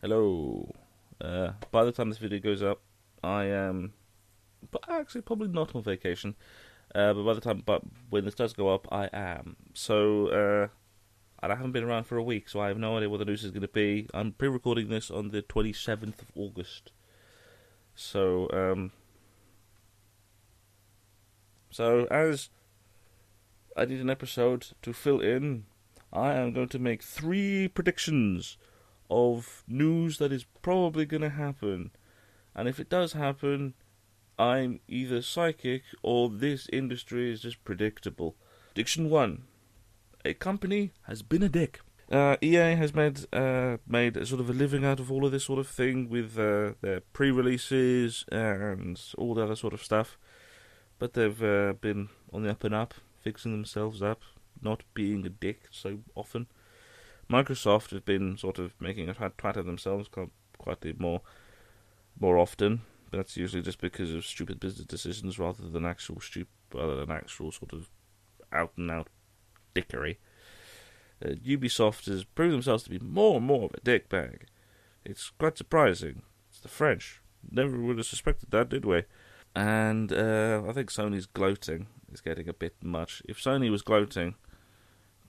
Hello. By the time this video goes up, I am, but actually probably not on vacation. But when this does go up, I am. And I haven't been around for a week, so I have no idea what the news is going to be. I'm pre-recording this on the 27th of August. So, as I need an episode to fill in, I am going to make 3 predictions of news that is probably going to happen. And if it does happen, I'm either psychic or this industry is just predictable. Prediction 1. A company has been a dick. EA has made a sort of a living out of all of this sort of thing with their pre-releases and all the other sort of stuff. But they've been on the up and up, fixing themselves up, not being a dick so often. Microsoft have been sort of making a twat of themselves quite a bit more often. But that's usually just because of stupid business decisions rather than actual sort of out and out dickery. Ubisoft has proved themselves to be more and more of a dickbag. It's quite surprising. It's the French. Never would have suspected that, did we? And I think Sony's gloating is getting a bit much. If Sony was gloating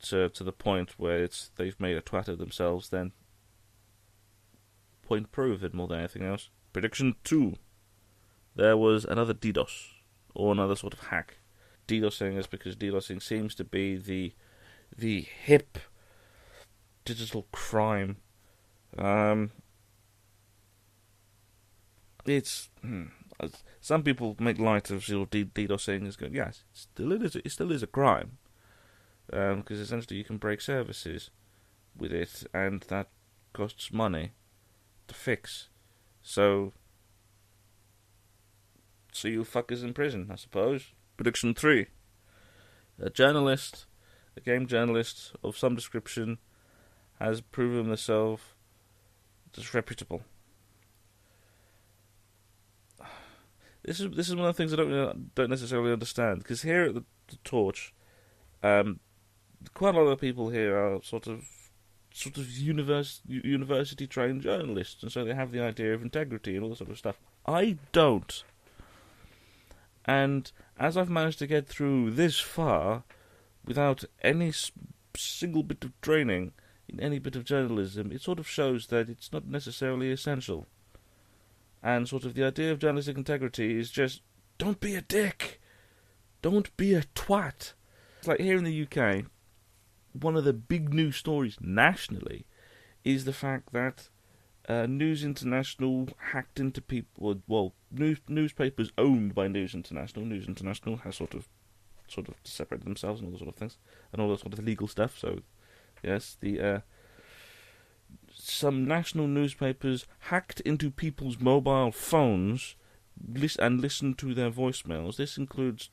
to the point where they've made a twat of themselves, then point proven more than anything else. Prediction 2. There was another DDoS, or another sort of hack. DDoSing is because DDoSing seems to be the hip digital crime. It's some people make light of DDoSing as going, yes, it still is a crime, because essentially you can break services with it, and that costs money to fix. So you fuckers in prison, I suppose. Prediction 3. A game journalist of some description, has proven themselves disreputable. This is one of the things I don't necessarily understand, because here at the Torch, quite a lot of people here are sort of university trained journalists, and so they have the idea of integrity and all that sort of stuff. I don't. And as I've managed to get through this far without any single bit of training in any bit of journalism, it sort of shows that it's not necessarily essential. And sort of the idea of journalistic integrity is just, don't be a dick. Don't be a twat. It's like here in the UK, one of the big news stories nationally is the fact that News International hacked into people. Well, newspapers owned by News International. News International has sort of separated themselves and all those sort of things, and all that sort of legal stuff. So, yes, some national newspapers hacked into people's mobile phones and listened to their voicemails. This includes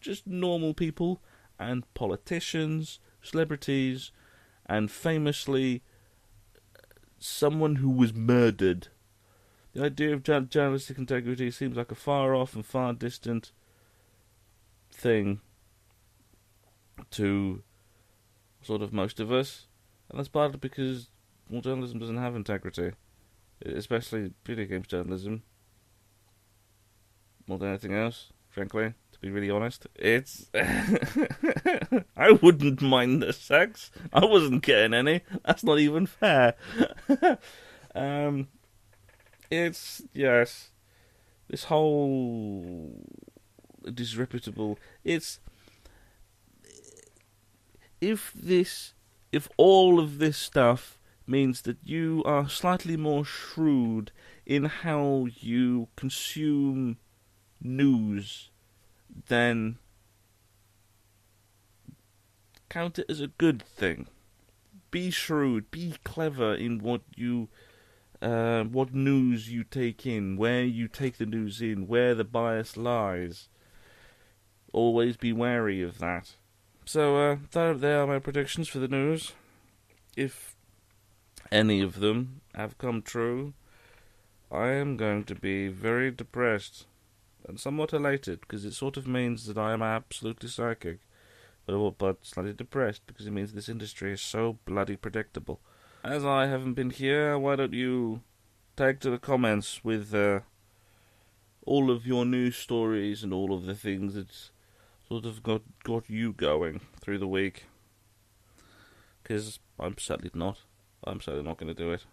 just normal people and politicians, celebrities, and famously someone who was murdered. The idea of journalistic integrity seems like a far off and far distant thing to sort of most of us, and that's partly because journalism doesn't have integrity, especially video games journalism. More than anything else, frankly, to be really honest, it's I wouldn't mind the sex. I wasn't getting any. That's not even fair. It's yes, this whole disreputable. It's if all of this stuff means that you are slightly more shrewd in how you consume news, then count it as a good thing. Be shrewd, be clever in what news you take in, where you take the news in, where the bias lies. Always be wary of that. So, there are my predictions for the news. If any of them have come true, I am going to be very depressed and somewhat elated, because it sort of means that I am absolutely psychic, but slightly depressed because it means this industry is so bloody predictable. as I haven't been here, why don't you tag to the comments with all of your news stories and all of the things that sort of got you going through the week? Because I'm certainly not. I'm certainly not going to do it.